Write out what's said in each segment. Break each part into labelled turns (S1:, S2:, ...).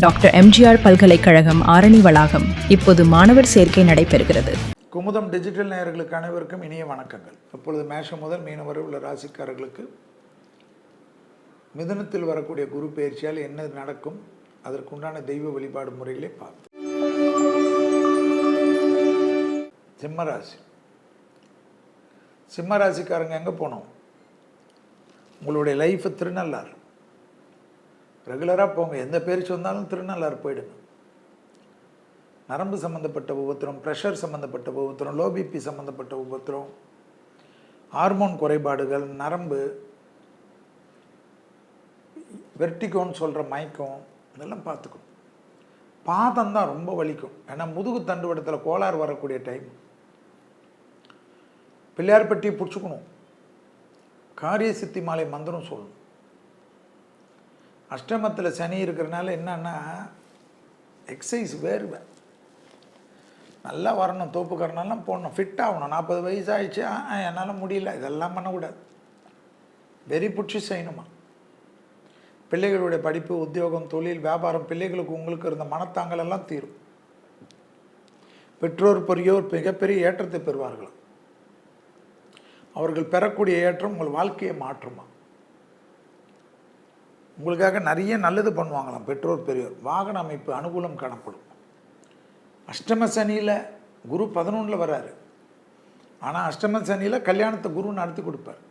S1: Doctor MGR பல்கலைக்கழகம் ஆரணி வளாகம். இப்போது மாணவர் சேர்க்கை நடைபெறுகிறது.
S2: குமுதம் டிஜிட்டல் நேயர்களுக்கு அனைவருக்கும் இனிய வணக்கங்கள். இப்பொழுது மேஷம் முதல் மீனம் வரை உள்ள ராசிக்காரர்களுக்கு மிதுனத்தில் வரக்கூடிய குரு பயிற்சியால் என்ன நடக்கும், அதற்குண்டான தெய்வ வழிபாடு முறைகளை பார்ப்போம். சிம்மராசி. சிம்மராசிக்காரங்க எங்கே போனோம்? உங்களுடைய லைஃப் திருநள்ளாறு. ரெகுலராக போங்க, எந்த பயிற்சி வந்தாலும் திருநள்ளாறு போயிடுங்க. நரம்பு சம்மந்தப்பட்ட உபத்திரம், ப்ரெஷர் சம்மந்தப்பட்ட உபத்திரம், லோ பிபி சம்மந்தப்பட்ட உபத்திரம், ஹார்மோன் குறைபாடுகள், நரம்பு வெர்டிகோன்னு சொல்கிற மயக்கம், இதெல்லாம் பார்த்துக்கணும். பாதம் தான் ரொம்ப வலிக்கும், ஏன்னா முதுகு தண்டுவடத்தில் கோளாறு வரக்கூடிய டைம். பிள்ளையார் பட்டியை பிடிச்சிக்கணும். காரிய சித்தி மாலை மந்திரம் சொல்லணும். அஷ்டமத்தில் சனி இருக்கிறனால என்னன்னா எக்ஸசைஸ் வேர்வை நல்லா வரணும், தோப்புக்காரனெல்லாம் போடணும், ஃபிட் ஆகணும். 40 வயசு ஆயிடுச்சு, என்னால் முடியல, இதெல்லாம் பண்ணக்கூடாது. வெறி பிடிச்சி செய்யணுமா. பிள்ளைகளுடைய படிப்பு, உத்தியோகம், தொழில், வியாபாரம், பிள்ளைகளுக்கு உங்களுக்கு இருந்த மனத்தாங்கள் எல்லாம் தீரும். பெற்றோர் பெரியோர் மிகப்பெரிய ஏற்றத்தை பெறுவார்களாம். அவர்கள் பெறக்கூடிய ஏற்றம் உங்கள் வாழ்க்கையை மாற்றுமா. உங்களுக்காக நிறைய நல்லது பண்ணுவாங்களாம் பெற்றோர் பெரியோர். வாகன அமைப்பு அனுகூலம் காணப்படும். அஷ்டம சனியில் குரு 11 வராரு, ஆனால் அஷ்டம சனியில் கல்யாணத்தை குரு நடத்தி கொடுப்பார்.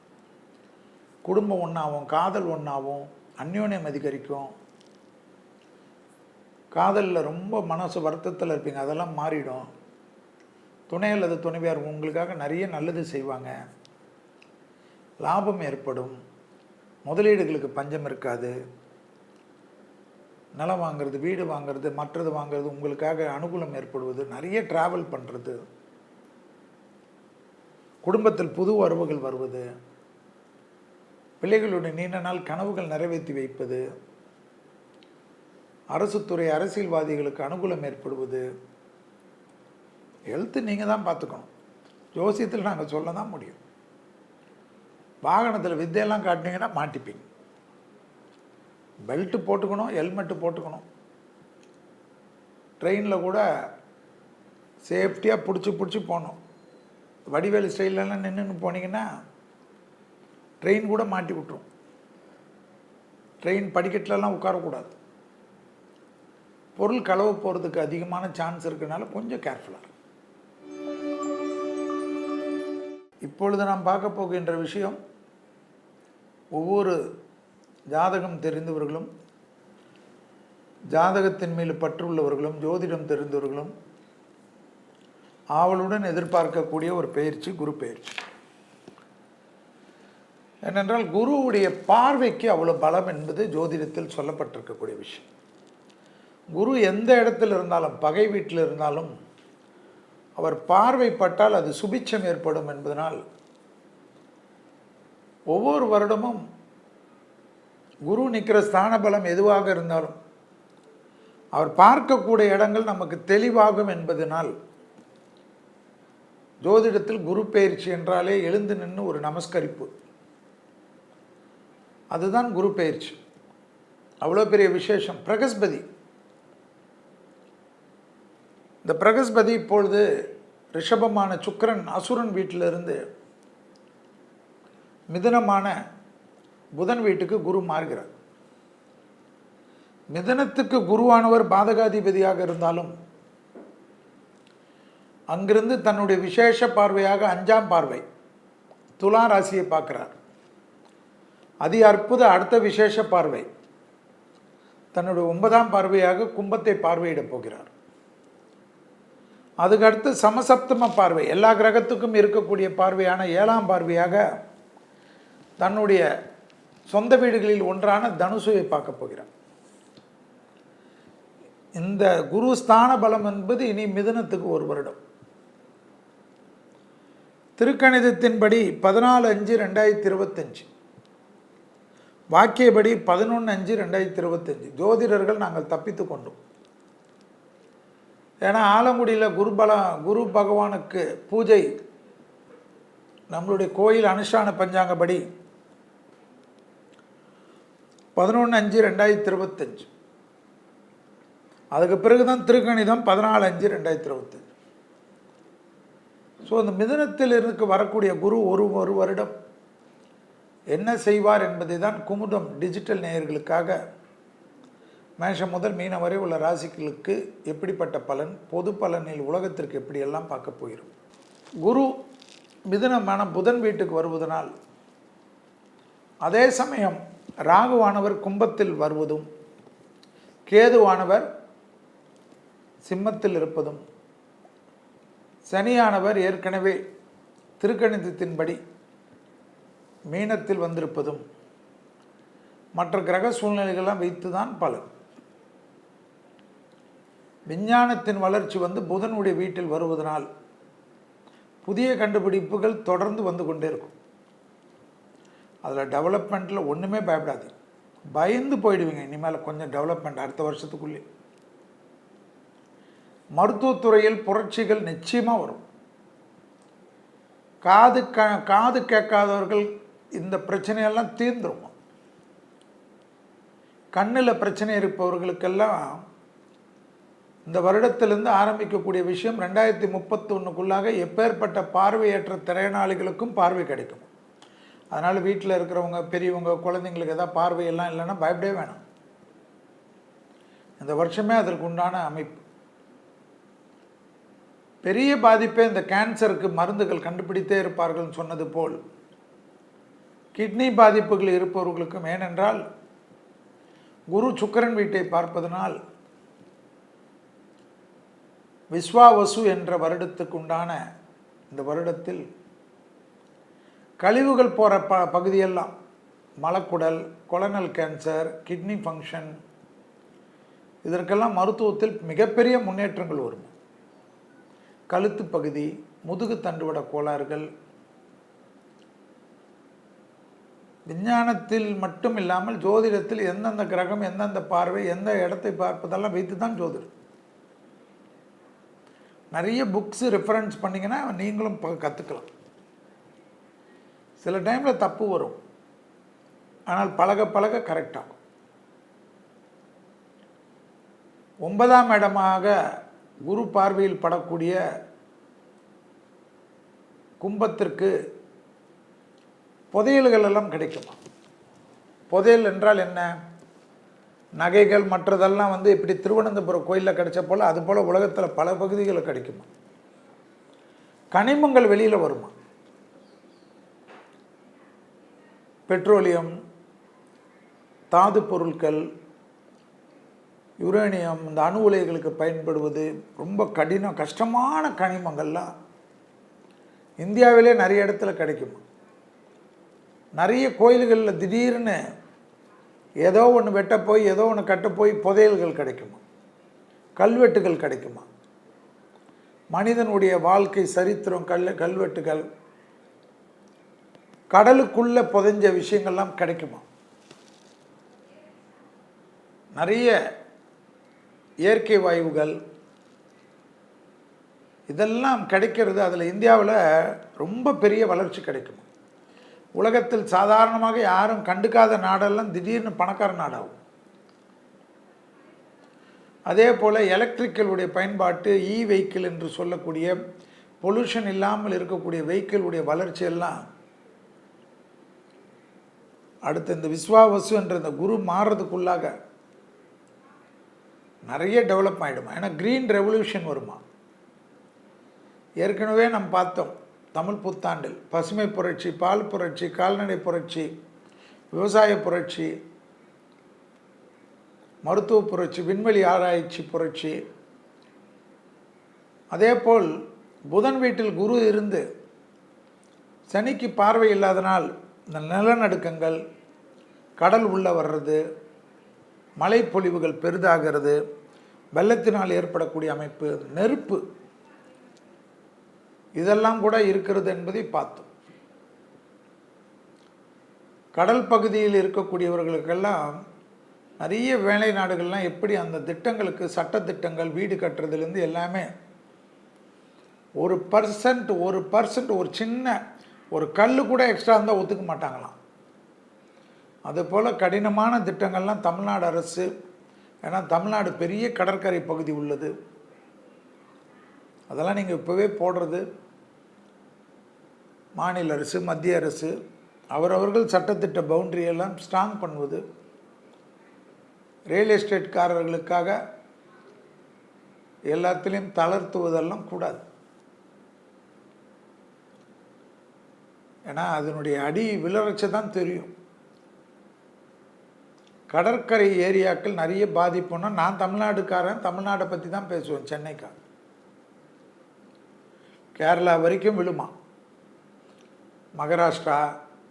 S2: குடும்பம் ஒன்றாகும், காதல் ஒன்றாகும், அந்யோன்யம் அதிகரிக்கும். காதலில் ரொம்ப மனசு வருத்தத்தில் இருப்பீங்க, அதெல்லாம் மாறிடும். துணை அல்லது துணைவியார் உங்களுக்காக நிறைய நல்லது செய்வாங்க. லாபம் ஏற்படும். முதலீடுகளுக்கு பஞ்சம் இருக்காது. நிலம் வாங்கிறது, வீடு வாங்கிறது, மற்றது வாங்கிறது, உங்களுக்காக அனுகூலம் ஏற்படுவது, நிறைய ட்ராவல் பண்ணுறது, குடும்பத்தில் புது வரவுகள் வருவது, பிள்ளைகளுடைய நீண்ட நாள் கனவுகள் நிறைவேற்றி வைப்பது, அரசு துறை அரசியல்வாதிகளுக்கு அனுகூலம் ஏற்படுவது. ஹெல்த்து நீங்கள் தான் பார்த்துக்கணும். ஜோசியத்தில் நாங்கள் சொல்ல தான் முடியும். வாகனத்தில் வித்தையெல்லாம் காட்டினீங்கன்னா மாட்டிப்பீங்க. பெல்ட்டு போட்டுக்கணும், ஹெல்மெட்டு போட்டுக்கணும். ட்ரெயினில் கூட சேஃப்டியாக பிடிச்சி போகணும். வடிவேலு ஸ்டைலெல்லாம் நின்று போனீங்கன்னா ட்ரெயின் கூட மாட்டி விட்டுரும். ட்ரெயின் படிக்கட்டிலலாம் உட்காரக்கூடாது. பொருள் களவு போகிறதுக்கு அதிகமான சான்ஸ் இருக்கிறதுனால கொஞ்சம் கேர்ஃபுல்லாக. இப்பொழுது நாம் பார்க்க போகின்ற விஷயம், ஒவ்வொரு ஜாதகம் தெரிந்தவர்களும், ஜாதகத்தின் மேல் பற்றுள்ளவர்களும், ஜோதிடம் தெரிந்தவர்களும் ஆவலுடன் எதிர்பார்க்கக்கூடிய ஒரு பயிற்சி குரு பயிற்சி. ஏனென்றால் குருவுடைய பார்வைக்கு அவ்வளோ பலம் என்பது ஜோதிடத்தில் சொல்லப்பட்டிருக்கக்கூடிய விஷயம். குரு எந்த இடத்தில் இருந்தாலும், பகை வீட்டில் இருந்தாலும், அவர் பார்வைப்பட்டால் அது சுபிட்சம் ஏற்படும் என்பதனால் ஒவ்வொரு வருடமும் குரு நிற்கிற ஸ்தான பலம் எதுவாக இருந்தாலும் அவர் பார்க்கக்கூடிய இடங்கள் நமக்கு தெளிவாகும் என்பதனால் ஜோதிடத்தில் குரு பயிற்சி என்றாலே எழுந்து நின்று ஒரு நமஸ்கரிப்பு, அதுதான் குரு பயிற்சி. அவ்வளோ பெரிய விசேஷம். பிரகஸ்பதி, இந்த பிரகஸ்பதி இப்பொழுது ரிஷபமான சுக்கிரன் அசுரன் வீட்டிலிருந்து மிதுனமான புதன் வீட்டுக்கு குரு மாறுகிறார். மிதுனத்துக்கு குருவானவர் பாதகாதிபதியாக இருந்தாலும் அங்கிருந்து தன்னுடைய விசேஷ பார்வையாக 5ஆம் பார்வை துலா ராசியை பார்க்கிறார். அதி அற்புத அடுத்த விசேஷ பார்வை தன்னுடைய 9ஆம் பார்வையாக கும்பத்தை பார்வையிட போகிறார். அதுக்கடுத்து சமசப்தம பார்வை, எல்லா கிரகத்துக்கும் இருக்கக்கூடிய பார்வையான 7ஆம் பார்வையாக தன்னுடைய சொந்த வீடுகளில் ஒன்றான தனுசுவை பார்க்க போகிறார். இந்த குரு ஸ்தான பலம் என்பது இனி மிதுனத்துக்கு ஒரு வருடம். திருக்கணிதத்தின்படி 14/5/2025, வாக்கியபடி 11/5/2025 ஜோதிடர்கள் நாங்கள் தப்பித்து கொண்டோம். ஏன்னா ஆலங்குடியில் குரு பகவானுக்கு பூஜை நம்மளுடைய கோயில் அனுஷ்டான பஞ்சாங்கப்படி 11/5/2025 அதுக்கு பிறகு தான் திருக்கணிதம் 14/5/2025. ஸோ அந்த மிதுனத்தில் இருக்கு வரக்கூடிய குரு ஒரு வருடம் என்ன செய்வார் என்பதை தான் குமுதம் டிஜிட்டல் நேயர்களுக்காக மேஷம் முதல் மீனம் வரை உள்ள ராசிகளுக்கு எப்படிப்பட்ட பலன், பொது பலனில் உலகத்திற்கு எப்படியெல்லாம் பார்க்க போகிறோம். குரு மிதுனமான புதன் வீட்டுக்கு வருவதனால், அதே சமயம் ராகுவானவர் கும்பத்தில் வருவதும் கேதுவானவர் சிம்மத்தில் இருப்பதும் சனியானவர் ஏற்கனவே திருக்கணிதத்தின்படி மீனத்தில் வந்திருப்பதும் மற்ற கிரக சூழ்நிலைகள்லாம் வைத்து தான் பலன். விஞ்ஞானத்தின் வளர்ச்சி புதனுடைய வீட்டில் வருவதனால் புதிய கண்டுபிடிப்புகள் தொடர்ந்து வந்து கொண்டே இருக்கும். அதில் டெவலப்மெண்ட்டில் ஒன்றுமே பயப்படாது, பயந்து போயிடுவீங்க. இனிமேல் கொஞ்சம் டெவலப்மெண்ட் அடுத்த வருஷத்துக்குள்ளே. மருத்துவத்துறையில் புரட்சிகள் நிச்சயமாக வரும். காது கேட்காதவர்கள் இந்த பிரச்சனையெல்லாம் தீர்ந்துடும். கண்ணில் பிரச்சனை இருப்பவர்களுக்கெல்லாம் இந்த வருடத்திலிருந்து ஆரம்பிக்கக்கூடிய விஷயம் 2031க்குள்ளாக எப்பேற்பட்ட பார்வையற்ற திறனாளிகளுக்கும் பார்வை கிடைக்கும். அதனால் வீட்டில் இருக்கிறவங்க, பெரியவங்க, குழந்தைங்களுக்கு எதாவது பார்வையெல்லாம் இல்லைன்னா பயப்படவே வேணாம். இந்த வருஷமே அதற்கு உண்டான அமைப்பு. பெரிய பாதிப்பே இந்த கேன்சருக்கு மருந்துகள் கண்டுபிடித்தே இருப்பார்கள் சொன்னது போல் கிட்னி பாதிப்புகள் இருப்பவர்களுக்கும். ஏனென்றால் குரு சுக்கிரன் வீட்டை பார்ப்பதனால் விஸ்வாவசு என்ற வருடத்துக்கு உண்டான இந்த வருடத்தில் கழிவுகள் போகிற பகுதியெல்லாம் மலக்குடல், கொலனல் கேன்சர், கிட்னி ஃபங்க்ஷன், இதற்கெல்லாம் மருத்துவத்தில் மிகப்பெரிய முன்னேற்றங்கள் வரும். கழுத்து பகுதி, முதுகு தண்டுவட கோளாறுகள், விஞ்ஞானத்தில் மட்டும் இல்லாமல் ஜோதிடத்தில் எந்தெந்த கிரகம், எந்தெந்த பார்வை, எந்த இடத்தை பார்ப்பதெல்லாம் வைத்து தான் ஜோதிடம். நிறைய புக்ஸு ரெஃபரன்ஸ் பண்ணிங்கன்னா நீங்களும் கற்றுக்கலாம். சில டைமில் தப்பு வரும், ஆனால் பழக பழக கரெக்டாகும். 9ஆம் இடமாக குரு பார்வையில் படக்கூடிய கும்பத்திற்கு புதையல்கள் எல்லாம் கிடைக்குமா? புதையல் என்றால் என்ன? நகைகள் மற்றதெல்லாம் இப்படி திருவனந்தபுரம் கோயிலில் கிடைச்ச போல் அது போல் உலகத்தில் பல பகுதிகளில் கிடைக்குமா? கனிமங்கள் வெளியில் வருமா? பெட்ரோலியம், தாது பொருட்கள், யுரேனியம், இந்த அணு உலைகளுக்கு பயன்படுவது ரொம்ப கஷ்டமான கனிமங்கள்லாம் இந்தியாவிலே நிறைய இடத்துல கிடைக்குமா? நிறைய கோயில்களில் திடீர்னு ஏதோ ஒன்று வெட்ட போய், ஏதோ ஒன்று கட்ட போய் புதையல்கள் கிடைக்குமா? கல்வெட்டுகள் கிடைக்குமா? மனிதனுடைய வாழ்க்கை சரித்திரம், கல்வெட்டுகள், கடலுக்குள்ளே புதைஞ்ச விஷயங்கள்லாம் கிடைக்குமா? நிறைய இயற்கை வாயுகள் இதெல்லாம் கிடைக்கிறது. அதில் இந்தியாவில் ரொம்ப பெரிய வளர்ச்சி கிடைக்குமா? உலகத்தில் சாதாரணமாக யாரும் கண்டுக்காத நாடெல்லாம் திடீர்னு பணக்கார நாடாகும். அதே போல் எலக்ட்ரிக்கலுடைய பயன்பாட்டு, வெஹிக்கிள் என்று சொல்லக்கூடிய பொல்யூஷன் இல்லாமல் இருக்கக்கூடிய வெஹிக்கிளுடைய வளர்ச்சியெல்லாம் அடுத்து இந்த விஸ்வாவசு என்ற இந்த குரு மாறுறதுக்குள்ளாக நிறைய டெவலப் ஆகிடுமா? ஏன்னா க்ரீன் ரெவல்யூஷன் வருமா? ஏற்கனவே நம்ம பார்த்தோம், தமிழ் புத்தாண்டில் பசுமை புரட்சி, பால் புரட்சி, கால்நடை புரட்சி, விவசாய புரட்சி, மருத்துவ புரட்சி, விண்வெளி ஆராய்ச்சி புரட்சி. அதேபோல் புதன் வீட்டில் குரு இருந்து சனிக்கு பார்வை இல்லாதனால் இந்த நிலநடுக்கங்கள், கடல் உள்ளே வர்றது, மழைப்பொழிவுகள் பெரிதாகிறது, வெள்ளத்தினால் ஏற்படக்கூடிய அமைப்பு, நெருப்பு, இதெல்லாம் கூட இருக்கிறது என்பதை பார்த்தோம். கடல் பகுதியில் இருக்கக்கூடியவர்களுக்கெல்லாம் நிறைய வேலை நாடுகள்லாம் எப்படி அந்த திட்டங்களுக்கு, சட்டத்திட்டங்கள், வீடு கட்டுறதுலேருந்து எல்லாமே 1% ஒரு சின்ன ஒரு கல் கூட எக்ஸ்ட்ரா இருந்தால் ஒத்துக்க மாட்டாங்களாம். அதுபோல் கடினமான திட்டங்கள்லாம் தமிழ்நாடு அரசு ஏன்னா தமிழ்நாடு பெரிய கடற்கரை பகுதி உள்ளது. அதெல்லாம் நீங்கள் இப்போவே போடுறது மாநில அரசு, மத்திய அரசு அவரவர்கள் சட்டத்திட்ட பவுண்டரியெல்லாம் ஸ்ட்ராங் பண்ணுவது, ரியல் எஸ்டேட்காரர்களுக்காக எல்லாத்துலேயும் தளர்த்துவதெல்லாம் கூடாது. ஏன்னா அதனுடைய அடி விளர்ச்சி தான் தெரியும். கடற்கரை ஏரியாக்கள் நிறைய பாதிப்புன்னா, நான் தமிழ்நாடுக்காரன், தமிழ்நாடை பற்றி தான் பேசுவேன். சென்னைக்காரன் கேரளா வரைக்கும் விழுமா, மகாராஷ்டிரா,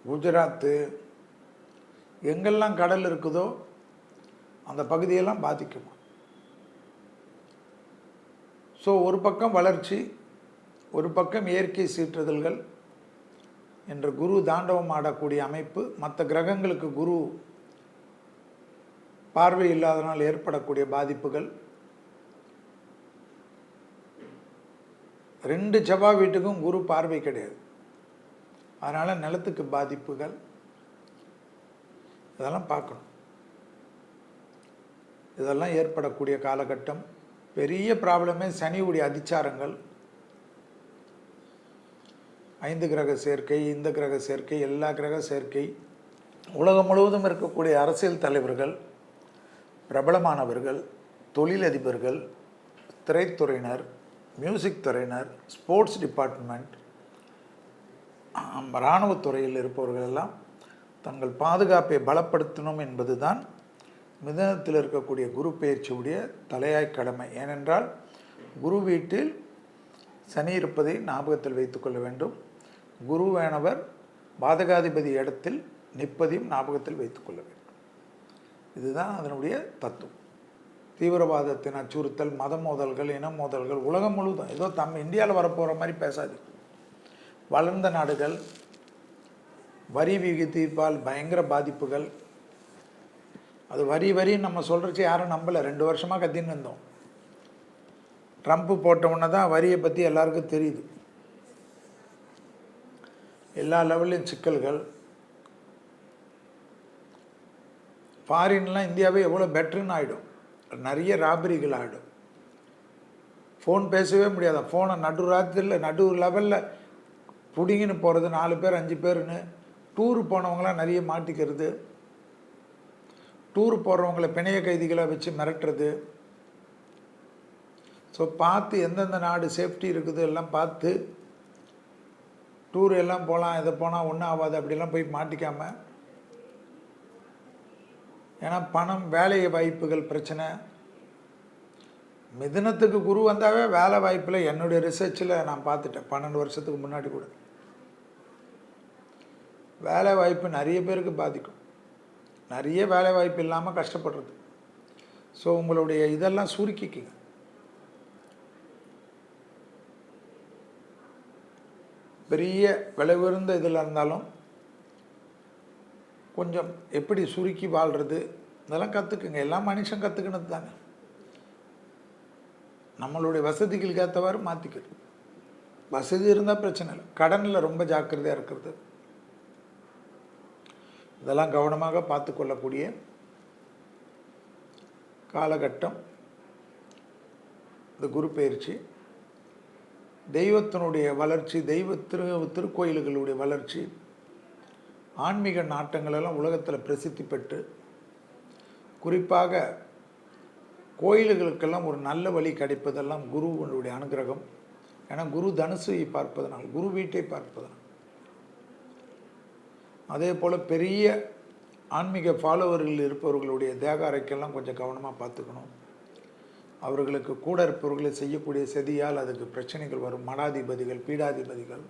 S2: குஜராத்து எங்கெல்லாம் கடல் இருக்குதோ அந்த பகுதியெல்லாம் பாதிக்குமா. ஸோ ஒரு பக்கம் வளர்ச்சி, ஒரு பக்கம் இயற்கை சீற்றுதல்கள் என்ற குரு தாண்டவம் ஆடக்கூடிய அமைப்பு, மற்ற கிரகங்களுக்கு குரு பார்வை இல்லாதனால் ஏற்படக்கூடிய பாதிப்புகள், 2 செவ்வாய் வீட்டுக்கும் குரு பார்வை கிடையாது, அதனால் நிலத்துக்கு பாதிப்புகள், இதெல்லாம் பார்க்கணும். இதெல்லாம் ஏற்படக்கூடிய காலகட்டம். பெரிய ப்ராப்ளமே சனியுடைய அதிச்சாரங்கள், 5 கிரக சேர்க்கை, இந்த கிரக சேர்க்கை, எல்லா கிரக சேர்க்கை, உலகம் முழுவதும் இருக்கக்கூடிய அரசியல் தலைவர்கள், பிரபலமானவர்கள், தொழிலதிபர்கள், திரைத்துறையினர், மியூசிக் துறையினர், ஸ்போர்ட்ஸ் டிபார்ட்மெண்ட், இராணுவத்துறையில் இருப்பவர்கள் எல்லாம் தங்கள் பாதுகாப்பை பலப்படுத்தணும் என்பது தான் மிதுனத்தில் இருக்கக்கூடிய குரு பெயர்ச்சியுடைய தலையாய் கடமை. ஏனென்றால் குரு வீட்டில் சனி இருப்பதை ஞாபகத்தில் வைத்துக்கொள்ள வேண்டும். குருவானவர் பாதகாதிபதி இடத்தில் நிற்பதையும் ஞாபகத்தில் வைத்துக்கொள்ள வேண்டும். இதுதான் அதனுடைய தத்துவம். தீவிரவாதத்தின் அச்சுறுத்தல், மத மோதல்கள், இன மோதல்கள் உலகம் முழுவதும், ஏதோ இந்தியாவில் வரப்போகிற மாதிரி பேசாது. வளர்ந்த நாடுகள் வரி விகிதத்தால் பயங்கர பாதிப்புகள். அது வரின்னு நம்ம சொல்கிறச்சு யாரும் நம்பலை. 2 வருஷமாக கத்தின்னு இருந்தோம். ட்ரம்ப்பு போட்ட உடனே தான் வரியை பற்றி எல்லாருக்கும் தெரியுது. எல்லா லெவல்லையும் சிக்கல்கள். ஃபாரின்லாம் இந்தியாவே எவ்வளோ பெட்டருன்னு ஆகிடும். நிறைய ராபரிகள் ஆகிடும். ஃபோன் பேசவே முடியாத, ஃபோனை நடு லெவலில் பிடிங்கின்னு போகிறது, 4 பேர் 5 பேருன்னு. டூரு போனவங்களாம் நிறைய மாட்டிக்கிறது. டூர் போகிறவங்கள பிணைய கைதிகளை வச்சு மிரட்டுறது. ஸோ பார்த்து எந்தெந்த நாடு சேஃப்டி இருக்குது எல்லாம் பார்த்து டூர் எல்லாம் போகலாம். இதை போனால் ஒன்றும் ஆகாது அப்படிலாம் போய் மாட்டிக்காமல். ஏன்னா பணம், வேலை வாய்ப்புகள் பிரச்சனை. மிதுனத்துக்கு குரு வந்தாவே வேலை வாய்ப்பில் என்னுடைய ரிசர்ச்சில் நான் பார்த்துட்டேன். 12 வருஷத்துக்கு முன்னாடி கூட வேலை வாய்ப்பு நிறைய பேருக்கு பாதிக்கும். நிறைய வேலை வாய்ப்பு இல்லாமல் கஷ்டப்படுறது. ஸோ உங்களுடைய இதெல்லாம் சுருக்கிக்குங்க. பெரிய விலை உயர்ந்த இதில் இருந்தாலும் கொஞ்சம் எப்படி சுருக்கி வாழ்கிறது இதெல்லாம் கற்றுக்குங்க. எல்லாம் மனுஷன் கற்றுக்கினது தானே. நம்மளுடைய வசதிகளுக்கு ஏற்றவாறு மாற்றிக்கிறது. வசதி இருந்தால் பிரச்சனை இல்லை. கடனில் ரொம்ப ஜாக்கிரதையாக இருக்கிறது, இதெல்லாம் கவனமாக பார்த்து கொள்ளக்கூடிய காலகட்டம் இந்த குரு பயிற்சி. தெய்வத்தினுடைய வளர்ச்சி, திருக்கோயில்களுடைய வளர்ச்சி, ஆன்மீக நாட்டங்களெல்லாம் உலகத்தில் பிரசித்தி பெற்று, குறிப்பாக கோயில்களுக்கெல்லாம் ஒரு நல்ல வழி கிடைப்பதெல்லாம் குருவனுடைய அனுகிரகம். ஏன்னா குரு தனுசை பார்ப்பதனால், குரு வீட்டை பார்ப்பதனால். அதே போல் பெரிய ஆன்மீக ஃபாலோவர்கள் இருப்பவர்களுடைய தேக அறைக்கெல்லாம் கொஞ்சம் கவனமாக பார்த்துக்கணும். அவர்களுக்கு கூட இருப்பவர்களை செய்யக்கூடிய செதியால் அதுக்கு பிரச்சனைகள் வரும். மடாதிபதிகள், பீடாதிபதிகள்,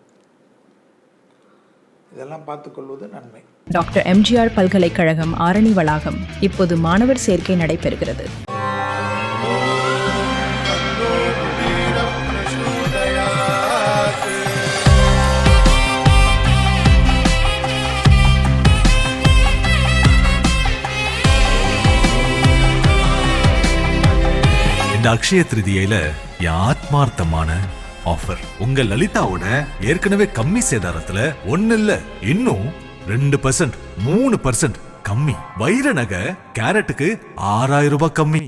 S2: இதெல்லாம் பார்த்துக்கொள்வது நன்மை.
S1: டாக்டர் எம்ஜிஆர் பல்கலைக்கழகம் ஆரணி வளாகம் இப்போது மாணவர் சேர்க்கை நடைபெறுகிறது.
S3: இந்த அக்ஷய திருதியில என் ஆத்மார்த்தமான ஆஃபர். உங்க லலிதாவோட ஏற்கனவே கம்மி சேதாரத்துல 1 இல்ல இன்னும் 2%, 3% கம்மி. வைர நகை கேரட்டுக்கு 6000 ரூபாய் கம்மி.